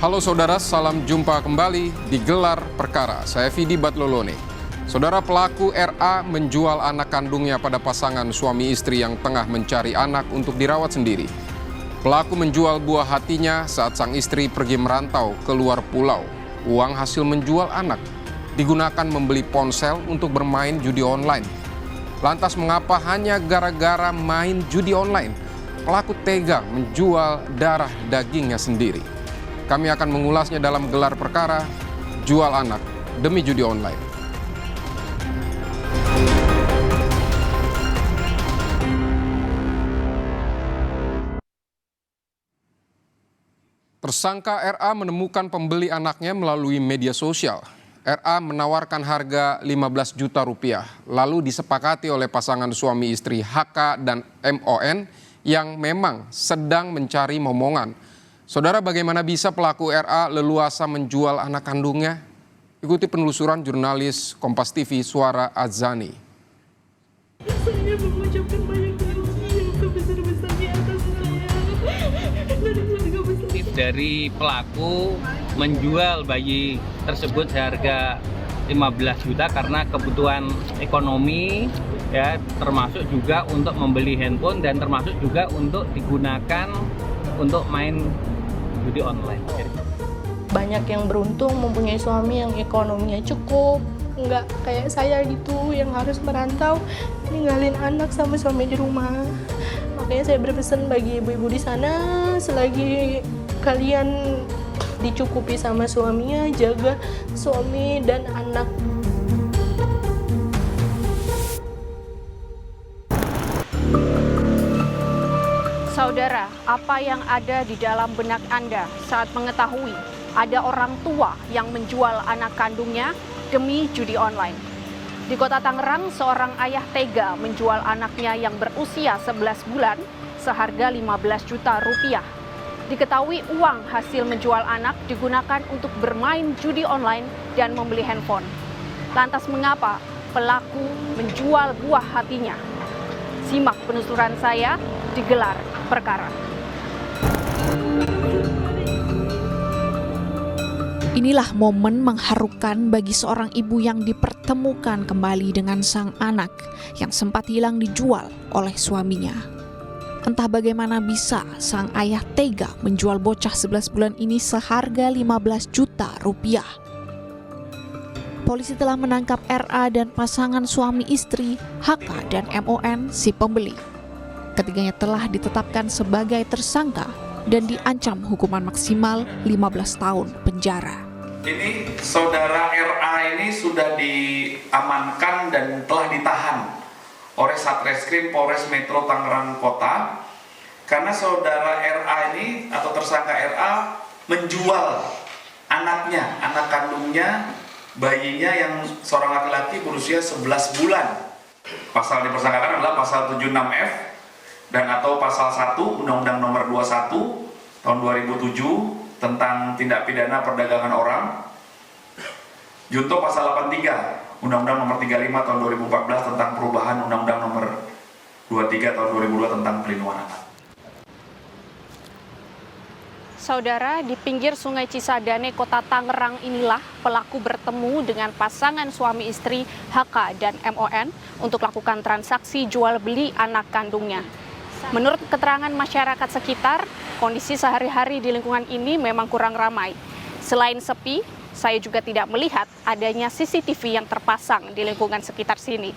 Halo saudara, salam jumpa kembali di Gelar Perkara. Saya Vidi Batlolone. Saudara, pelaku RA menjual anak kandungnya pada pasangan suami istri yang tengah mencari anak untuk dirawat sendiri. Pelaku menjual buah hatinya saat sang istri pergi merantau ke luar pulau. Uang hasil menjual anak digunakan membeli ponsel untuk bermain judi online. Lantas mengapa hanya gara-gara main judi online pelaku tega menjual darah dagingnya sendiri? Kami akan mengulasnya dalam Gelar Perkara, Jual Anak Demi Judi Online. Tersangka RA menemukan pembeli anaknya melalui media sosial. RA menawarkan harga 15 juta rupiah, lalu disepakati oleh pasangan suami istri HK dan MON yang memang sedang mencari momongan. Saudara, bagaimana bisa pelaku RA leluasa menjual anak kandungnya? Ikuti penelusuran jurnalis Kompas TV Suara Azani. Saya mengucapkan banyak terima kasih yang sebesar-besarnya atas saya dari keluarga besar. Dari pelaku menjual bayi tersebut seharga 15 juta karena kebutuhan ekonomi, ya, termasuk juga untuk membeli handphone dan termasuk juga untuk digunakan untuk main judi online. Banyak yang beruntung mempunyai suami yang ekonominya cukup, nggak kayak saya gitu yang harus merantau ninggalin anak sama suami di rumah. Makanya saya berpesan bagi ibu-ibu di sana, selagi kalian dicukupi sama suaminya, jaga suami dan anak. Saudara, apa yang ada di dalam benak Anda saat mengetahui ada orang tua yang menjual anak kandungnya demi judi online? Di Kota Tangerang, seorang ayah tega menjual anaknya yang berusia 11 bulan seharga 15 juta rupiah. Diketahui uang hasil menjual anak digunakan untuk bermain judi online dan membeli handphone. Lantas mengapa pelaku menjual buah hatinya? Simak penelusuran saya di Gelar Perkara. Inilah momen mengharukan bagi seorang ibu yang dipertemukan kembali dengan sang anak yang sempat hilang dijual oleh suaminya. Entah bagaimana bisa sang ayah tega menjual bocah 11 bulan ini seharga 15 juta rupiah. Polisi telah menangkap RA dan pasangan suami istri HK dan MON si pembeli. Ketiganya telah ditetapkan sebagai tersangka dan diancam hukuman maksimal 15 tahun penjara. Ini saudara RA ini sudah diamankan dan telah ditahan oleh Satreskrim Polres Metro Tangerang Kota karena saudara RA ini atau tersangka RA menjual anaknya, anak kandungnya, bayinya yang seorang laki-laki berusia 11 bulan. Pasal dipersangkakan adalah pasal 76F dan atau pasal 1 Undang-Undang Nomor 21 tahun 2007 tentang tindak pidana perdagangan orang, junto pasal 83 Undang-Undang Nomor 35 tahun 2014 tentang perubahan Undang-Undang Nomor 23 tahun 2002 tentang pelindungan anak. Saudara, di pinggir Sungai Cisadane, Kota Tangerang inilah pelaku bertemu dengan pasangan suami istri HK dan MON untuk lakukan transaksi jual beli anak kandungnya. Menurut keterangan masyarakat sekitar, kondisi sehari-hari di lingkungan ini memang kurang ramai. Selain sepi, saya juga tidak melihat adanya CCTV yang terpasang di lingkungan sekitar sini.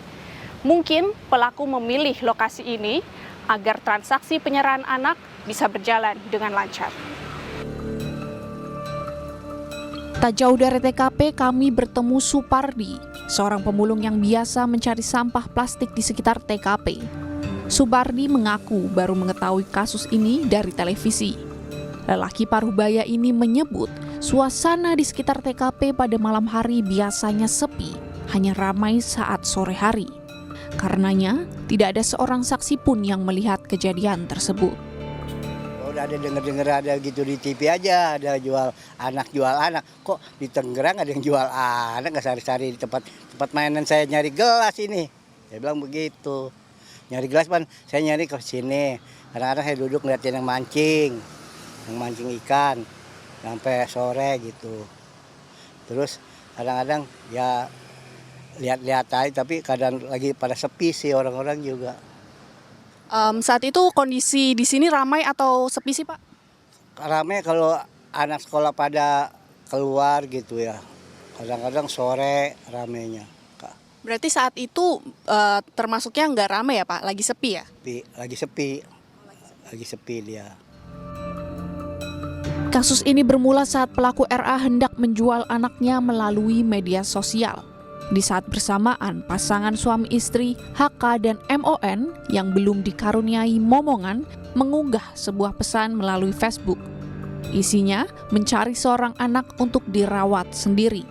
Mungkin pelaku memilih lokasi ini agar transaksi penyerahan anak bisa berjalan dengan lancar. Tak jauh dari TKP, kami bertemu Supardi, seorang pemulung yang biasa mencari sampah plastik di sekitar TKP. Supardi mengaku baru mengetahui kasus ini dari televisi. Lelaki paruh baya ini menyebut suasana di sekitar TKP pada malam hari biasanya sepi, hanya ramai saat sore hari. Karenanya, tidak ada seorang saksi pun yang melihat kejadian tersebut. Udah ada denger-denger ada gitu di TV aja, ada jual anak. Kok di Tangerang ada yang jual anak, nggak sehari-hari di tempat mainan saya nyari gelas ini. Saya bilang begitu. Nyari gelas pan, saya nyari ke sini. Kadang-kadang saya duduk ngeliatin yang mancing ikan. sampai sore gitu. Terus kadang-kadang ya lihat-lihat aja, tapi kadang lagi pada sepi sih orang-orang juga. Saat itu kondisi di sini ramai atau sepi sih Pak? Ramai kalau anak sekolah pada keluar gitu ya. Kadang-kadang sore ramenya. Berarti saat itu termasuknya nggak ramai ya Pak? Lagi sepi ya? Lagi sepi dia. Kasus ini bermula saat pelaku RA hendak menjual anaknya melalui media sosial. Di saat bersamaan, pasangan suami istri HK dan MON yang belum dikaruniai momongan mengunggah sebuah pesan melalui Facebook. Isinya mencari seorang anak untuk dirawat sendiri.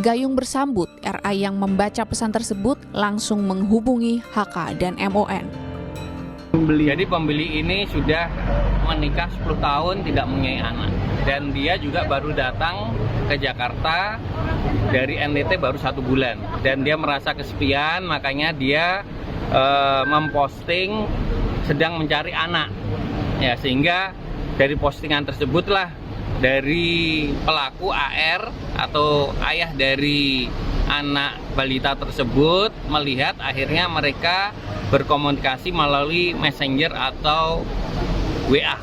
Gayung bersambut, RA yang membaca pesan tersebut langsung menghubungi HK dan MON. Jadi pembeli ini sudah menikah 10 tahun tidak mempunyai anak. Dan dia juga baru datang ke Jakarta dari NTT baru 1 bulan. Dan dia merasa kesepian, makanya dia memposting sedang mencari anak. Ya, sehingga dari postingan tersebutlah dari pelaku AR atau ayah dari anak balita tersebut melihat, akhirnya mereka berkomunikasi melalui Messenger atau WA.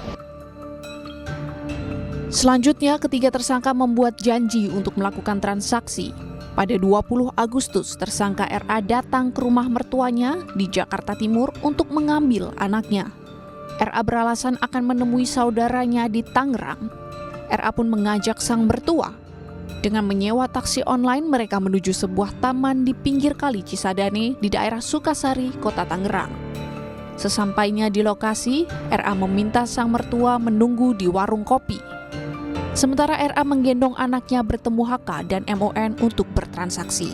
Selanjutnya, ketiga tersangka membuat janji untuk melakukan transaksi. Pada 20 Agustus, tersangka RA datang ke rumah mertuanya di Jakarta Timur untuk mengambil anaknya. RA beralasan akan menemui saudaranya di Tangerang. RA pun mengajak sang mertua. Dengan menyewa taksi online, mereka menuju sebuah taman di pinggir kali Cisadane di daerah Sukasari, Kota Tangerang. Sesampainya di lokasi, RA meminta sang mertua menunggu di warung kopi. Sementara RA menggendong anaknya bertemu HK dan MON untuk bertransaksi.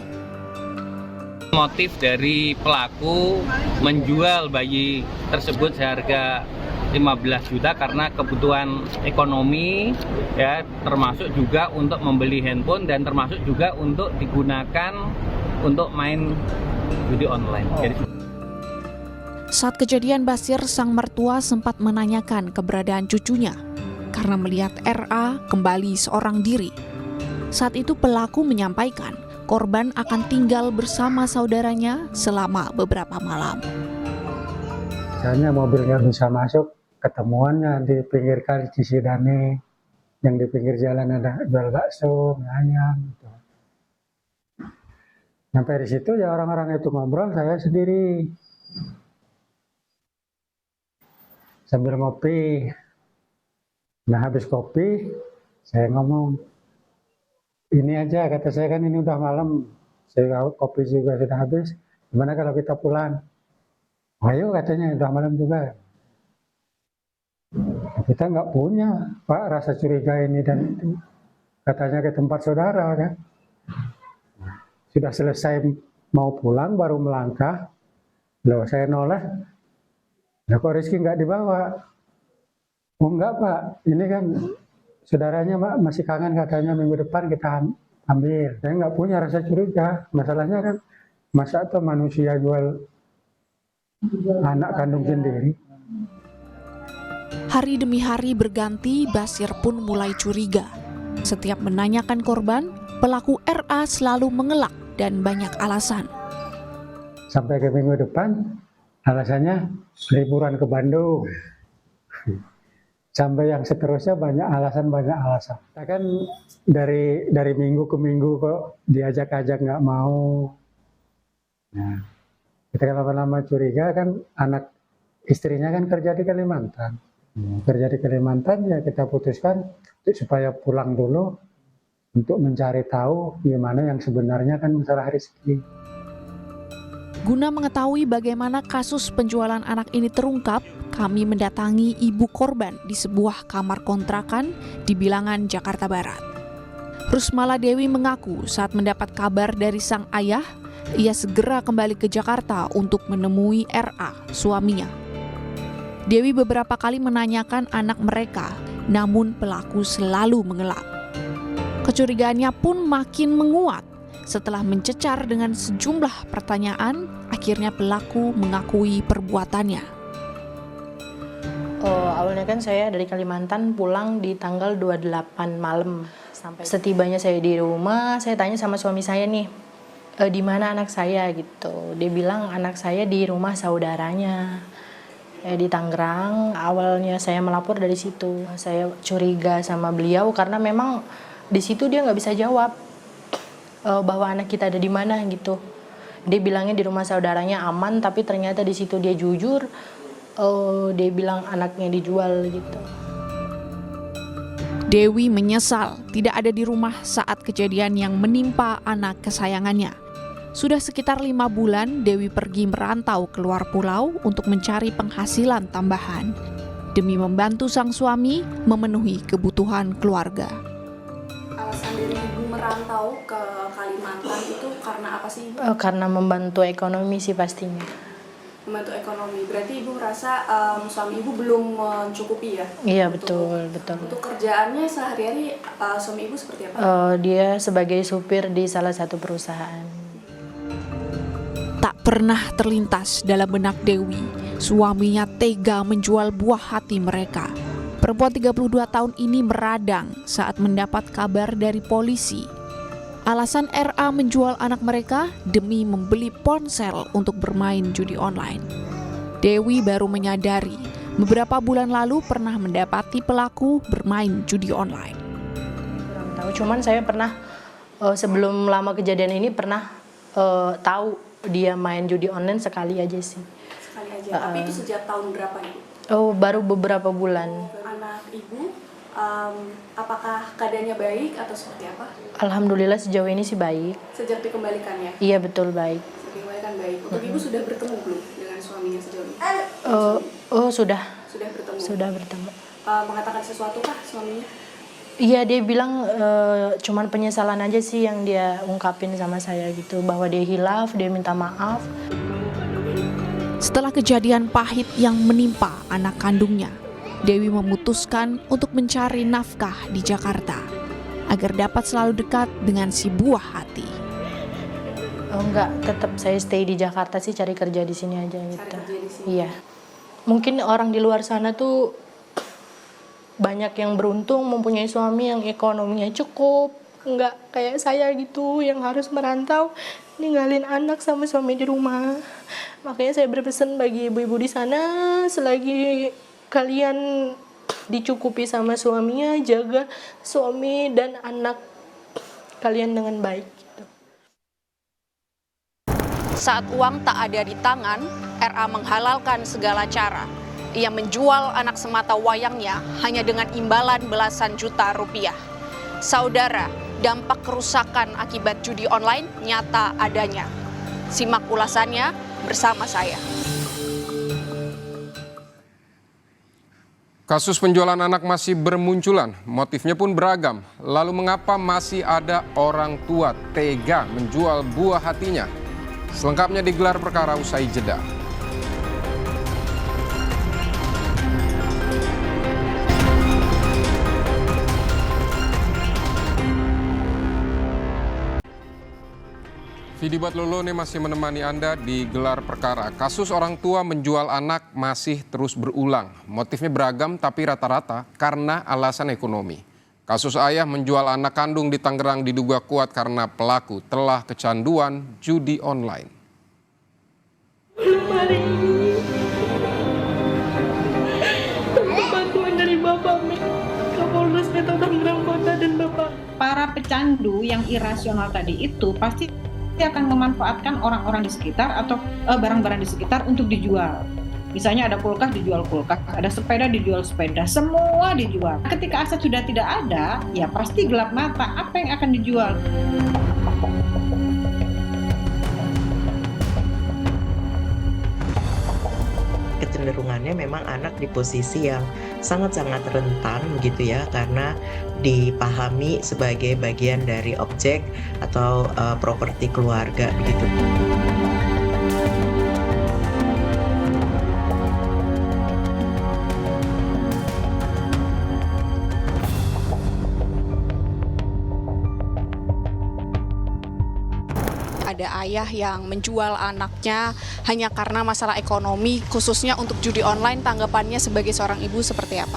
Motif dari pelaku menjual bayi tersebut seharga 15 juta karena kebutuhan ekonomi, ya, termasuk juga untuk membeli handphone dan termasuk juga untuk digunakan untuk main judi online. Saat kejadian, Basir sang mertua sempat menanyakan keberadaan cucunya karena melihat RA kembali seorang diri. Saat itu pelaku menyampaikan korban akan tinggal bersama saudaranya selama beberapa malam. Misalnya mobil nggak bisa masuk, ketemuannya di pinggir kali Cisadane, yang di pinggir jalan ada jual bakso, mie ayam. Gitu. Sampai di situ ya orang-orang itu ngobrol, saya sendiri sambil ngopi. Nah habis kopi, saya ngomong, ini aja, kata saya, kan ini udah malam, saya kopi juga sudah habis, gimana kalau kita pulang? Ayo, katanya, udah malam juga. Kita nggak punya, Pak, rasa curiga ini dan itu. Katanya ke tempat saudara, kan. Sudah selesai mau pulang, baru melangkah. Loh, saya noleh. Nah, kok Rizky nggak dibawa? Oh enggak, Pak, ini kan saudaranya, Pak, masih kangen, katanya minggu depan kita ambil. Saya nggak punya rasa curiga. Masalahnya kan, masa tuh manusia jual anak kandung sendiri. Hari demi hari berganti, Basir pun mulai curiga. Setiap menanyakan korban, pelaku RA selalu mengelak dan banyak alasan. Sampai ke minggu depan, alasannya liburan ke Bandung. Sampai yang seterusnya banyak alasan. Kita kan dari minggu ke minggu kok diajak-ajak nggak mau. Nah, kita lama-lama curiga, kan anak istrinya kan kerja di Kalimantan. Kerja di Kalimantan, ya kita putuskan supaya pulang dulu untuk mencari tahu gimana yang sebenarnya kan masalah Rizky. Guna mengetahui bagaimana kasus penjualan anak ini terungkap, kami mendatangi ibu korban di sebuah kamar kontrakan di Bilangan, Jakarta Barat. Rusmala Dewi mengaku saat mendapat kabar dari sang ayah, ia segera kembali ke Jakarta untuk menemui RA, suaminya. Dewi beberapa kali menanyakan anak mereka, namun pelaku selalu mengelak. Kecurigaannya pun makin menguat. Setelah mencecar dengan sejumlah pertanyaan, akhirnya pelaku mengakui perbuatannya. Awalnya kan saya dari Kalimantan pulang di tanggal 28 malam. Sampai setibanya saya di rumah, saya tanya sama suami saya nih, di mana anak saya gitu. Dia bilang anak saya di rumah saudaranya di Tangerang. Awalnya saya melapor dari situ. Saya curiga sama beliau karena memang di situ dia nggak bisa jawab bahwa anak kita ada di mana gitu. Dia bilangnya di rumah saudaranya aman, tapi ternyata di situ dia jujur. Dia bilang anaknya dijual gitu. Dewi menyesal tidak ada di rumah saat kejadian yang menimpa anak kesayangannya. Sudah sekitar 5 bulan Dewi pergi merantau keluar pulau untuk mencari penghasilan tambahan demi membantu sang suami memenuhi kebutuhan keluarga. Alasan dari ibu merantau ke Kalimantan itu karena apa sih? Karena membantu ekonomi sih pastinya. Membantu ekonomi. Berarti ibu merasa suami ibu belum mencukupi ya? Iya betul. Untuk kerjaannya sehari-hari suami ibu seperti apa? Dia sebagai supir di salah satu perusahaan. Tak pernah terlintas dalam benak Dewi, suaminya tega menjual buah hati mereka. Perempuan 32 tahun ini meradang saat mendapat kabar dari polisi. Alasan RA menjual anak mereka demi membeli ponsel untuk bermain judi online. Dewi baru menyadari beberapa bulan lalu pernah mendapati pelaku bermain judi online. Kurang tahu, cuman saya pernah sebelum lama kejadian ini pernah tahu dia main judi online sekali aja sih. Sekali aja. Tapi itu sejak tahun berapa ibu? Baru beberapa bulan. Anak ibu apakah keadaannya baik atau seperti apa? Alhamdulillah sejauh ini sih baik. Sejak dikembalikan ya? Iya betul baik. Sejak dikembalikan baik. Untuk ibu sudah bertemu belum dengan suaminya sejauh ini? Sudah. Sudah bertemu. Sudah bertemu. Mengatakan sesuatu kah suaminya? Iya dia bilang cuman penyesalan aja sih yang dia ungkapin sama saya gitu, bahwa dia hilaf, dia minta maaf. Setelah kejadian pahit yang menimpa anak kandungnya, Dewi memutuskan untuk mencari nafkah di Jakarta agar dapat selalu dekat dengan si buah hati. Enggak, tetap saya stay di Jakarta sih, cari kerja di sini aja gitu. Cari kerja di sini. Iya. Mungkin orang di luar sana tuh banyak yang beruntung mempunyai suami yang ekonominya cukup, enggak kayak saya gitu yang harus merantau ninggalin anak sama suami di rumah. Makanya saya berpesan bagi ibu-ibu di sana, selagi kalian dicukupi sama suaminya, jaga suami dan anak kalian dengan baik. Gitu. Saat uang tak ada di tangan, RA menghalalkan segala cara. Ia menjual anak semata wayangnya hanya dengan imbalan belasan juta rupiah. Saudara, dampak kerusakan akibat judi online nyata adanya. Simak ulasannya bersama saya. Kasus penjualan anak masih bermunculan, motifnya pun beragam. Lalu mengapa masih ada orang tua tega menjual buah hatinya? Selengkapnya digelar perkara usai jeda. Vidi Batlolone masih menemani Anda di gelar perkara. Kasus orang tua menjual anak masih terus berulang. Motifnya beragam tapi rata-rata karena alasan ekonomi. Kasus ayah menjual anak kandung di Tangerang diduga kuat karena pelaku telah kecanduan judi online. Mari. Bantuan dari Bapak Kapolres Metro Tangerang Kota dan Bapak. Para pecandu yang irasional tadi itu pasti akan memanfaatkan orang-orang di sekitar atau barang-barang di sekitar untuk dijual. Misalnya ada kulkas dijual kulkas, ada sepeda dijual sepeda, semua dijual. Ketika aset sudah tidak ada, ya pasti gelap mata. Apa yang akan dijual? Kecenderungannya memang anak di posisi yang sangat-sangat rentan gitu ya, karena dipahami sebagai bagian dari objek atau properti keluarga begitu. ada ayah yang menjual anaknya hanya karena masalah ekonomi, khususnya untuk judi online. Tanggapannya sebagai seorang ibu seperti apa?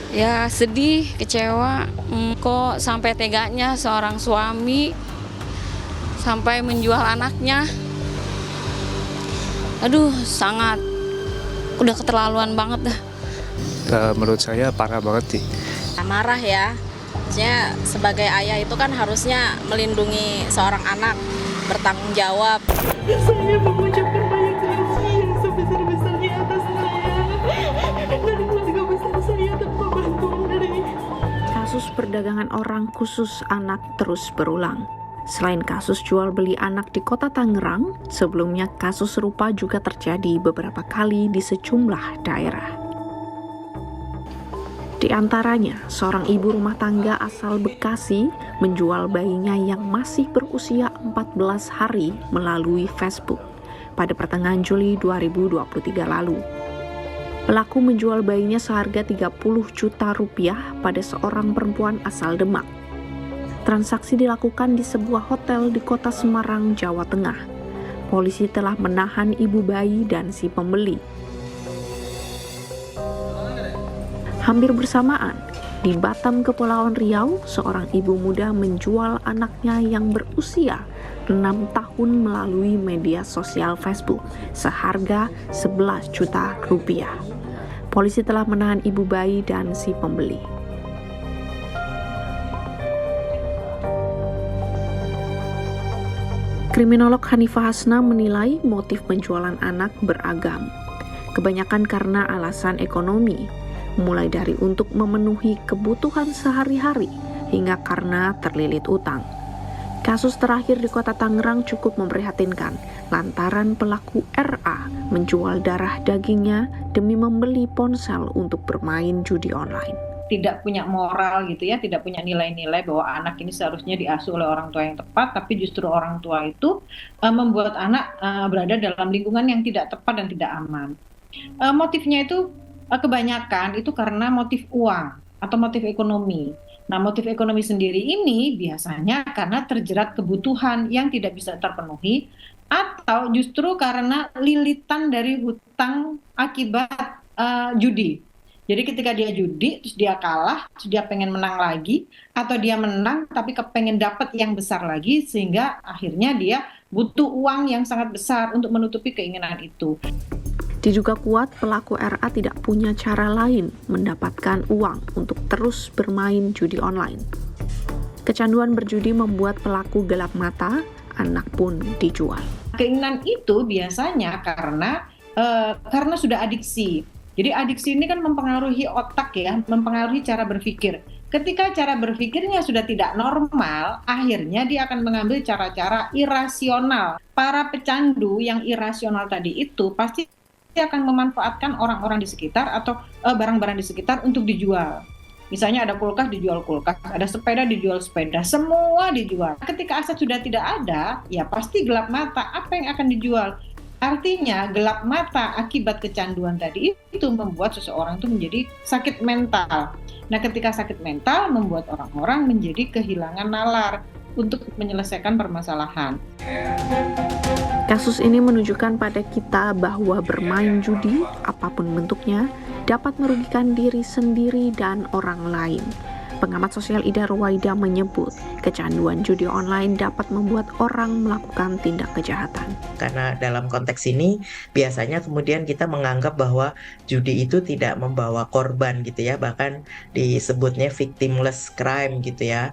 Ya sedih, kecewa. Kok sampai teganya seorang suami sampai menjual anaknya. Aduh, sangat udah keterlaluan banget dah. Menurut saya parah banget sih. Marah ya. Maksudnya sebagai ayah itu kan harusnya melindungi seorang anak, bertanggung jawab. Saya mengucapkan banyak kasih yang sebesar-besarnya atas saya dan keluarga besar saya tanpa bantuan dari. Kasus perdagangan orang khusus anak terus berulang. Selain kasus jual beli anak di Kota Tangerang, sebelumnya kasus serupa juga terjadi beberapa kali di sejumlah daerah. Di antaranya, seorang ibu rumah tangga asal Bekasi menjual bayinya yang masih berusia 14 hari melalui Facebook pada pertengahan Juli 2023 lalu. Pelaku menjual bayinya seharga 30 juta rupiah pada seorang perempuan asal Demak. Transaksi dilakukan di sebuah hotel di Kota Semarang, Jawa Tengah. Polisi telah menahan ibu bayi dan si pembeli. Hampir bersamaan, di Batam, Kepulauan Riau, seorang ibu muda menjual anaknya yang berusia 6 tahun melalui media sosial Facebook seharga 11 juta rupiah. Polisi telah menahan ibu bayi dan si pembeli. Kriminolog Hanifah Hasna menilai motif penjualan anak beragam. Kebanyakan karena alasan ekonomi, mulai dari untuk memenuhi kebutuhan sehari-hari hingga karena terlilit utang. Kasus terakhir di Kota Tangerang cukup memprihatinkan lantaran pelaku RA menjual darah dagingnya demi membeli ponsel untuk bermain judi online. Tidak punya moral gitu ya, tidak punya nilai-nilai bahwa anak ini seharusnya diasuh oleh orang tua yang tepat, tapi justru orang tua itu membuat anak berada dalam lingkungan yang tidak tepat dan tidak aman. Motifnya itu kebanyakan itu karena motif uang atau motif ekonomi. Nah, motif ekonomi sendiri ini biasanya karena terjerat kebutuhan yang tidak bisa terpenuhi atau justru karena lilitan dari hutang akibat judi. Jadi ketika dia judi, terus dia kalah, terus dia pengen menang lagi, atau dia menang tapi kepengen dapat yang besar lagi, sehingga akhirnya dia butuh uang yang sangat besar untuk menutupi keinginan itu. Diduga kuat pelaku RA tidak punya cara lain mendapatkan uang untuk terus bermain judi online. Kecanduan berjudi membuat pelaku gelap mata, anak pun dijual. Keinginan itu biasanya karena sudah adiksi. Jadi adiksi ini kan mempengaruhi otak ya, mempengaruhi cara berpikir. Ketika cara berpikirnya sudah tidak normal, akhirnya dia akan mengambil cara-cara irasional. Para pecandu yang irasional tadi itu pasti akan memanfaatkan orang-orang di sekitar atau barang-barang di sekitar untuk dijual. Misalnya ada kulkas, dijual kulkas, ada sepeda, dijual sepeda, semua dijual. Ketika aset sudah tidak ada, ya pasti gelap mata. Apa yang akan dijual? Artinya gelap mata akibat kecanduan tadi itu membuat seseorang itu menjadi sakit mental. Nah, ketika sakit mental membuat orang-orang menjadi kehilangan nalar untuk menyelesaikan permasalahan. Kasus ini menunjukkan pada kita bahwa bermain judi, apapun bentuknya, dapat merugikan diri sendiri dan orang lain. Pengamat sosial Ida Ruwaida menyebut, kecanduan judi online dapat membuat orang melakukan tindak kejahatan. Karena dalam konteks ini, biasanya kemudian kita menganggap bahwa judi itu tidak membawa korban gitu ya, bahkan disebutnya victimless crime gitu ya.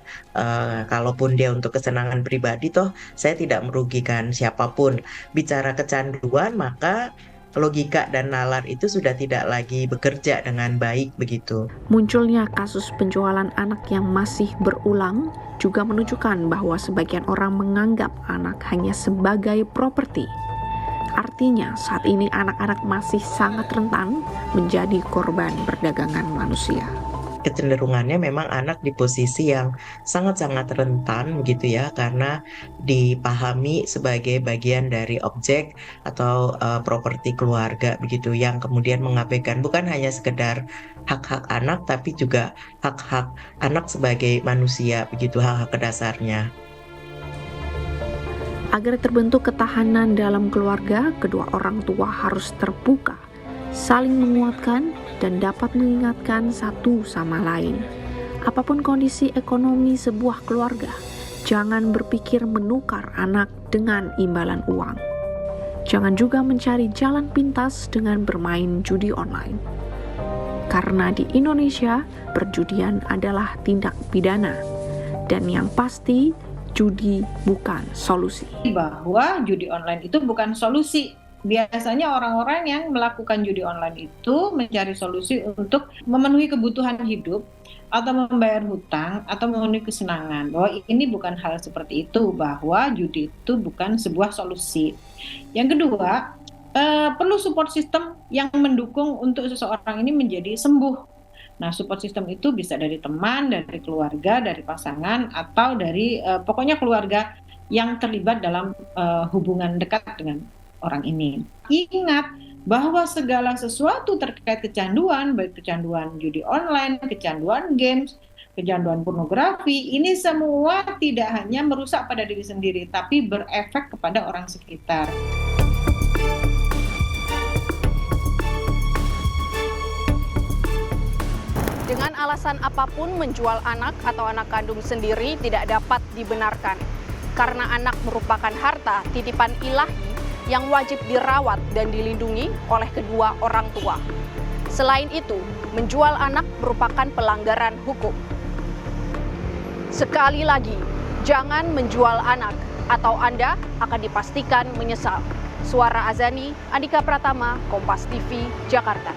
Kalaupun dia untuk kesenangan pribadi, toh saya tidak merugikan siapapun. Bicara kecanduan, maka logika dan nalar itu sudah tidak lagi bekerja dengan baik begitu. Munculnya kasus penjualan anak yang masih berulang juga menunjukkan bahwa sebagian orang menganggap anak hanya sebagai properti. Artinya saat ini anak-anak masih sangat rentan menjadi korban perdagangan manusia. Kecenderungannya memang anak di posisi yang sangat-sangat rentan begitu ya, karena dipahami sebagai bagian dari objek atau properti keluarga begitu, yang kemudian mengabaikan bukan hanya sekedar hak-hak anak tapi juga hak-hak anak sebagai manusia begitu, hak-hak dasarnya. Agar terbentuk ketahanan dalam keluarga, kedua orang tua harus terbuka, saling menguatkan, dan dapat mengingatkan satu sama lain. Apapun kondisi ekonomi sebuah keluarga, jangan berpikir menukar anak dengan imbalan uang. Jangan juga mencari jalan pintas dengan bermain judi online. Karena di Indonesia, perjudian adalah tindak pidana. Dan yang pasti, judi bukan solusi. Bahwa judi online itu bukan solusi. Biasanya orang-orang yang melakukan judi online itu mencari solusi untuk memenuhi kebutuhan hidup atau membayar hutang atau memenuhi kesenangan. Bahwa ini bukan hal seperti itu, bahwa judi itu bukan sebuah solusi. Yang kedua, perlu support system yang mendukung untuk seseorang ini menjadi sembuh. Nah, support system itu bisa dari teman, dari keluarga, dari pasangan, atau dari pokoknya keluarga yang terlibat dalam hubungan dekat dengan orang ini. Ingat bahwa segala sesuatu terkait kecanduan, baik kecanduan judi online, kecanduan games, kecanduan pornografi, ini semua tidak hanya merusak pada diri sendiri, tapi berefek kepada orang sekitar. Dengan alasan apapun, menjual anak atau anak kandung sendiri tidak dapat dibenarkan. Karena anak merupakan harta titipan ilahi yang wajib dirawat dan dilindungi oleh kedua orang tua. Selain itu, menjual anak merupakan pelanggaran hukum. Sekali lagi, jangan menjual anak atau Anda akan dipastikan menyesal. Suara Azani, Andika Pratama, Kompas TV, Jakarta.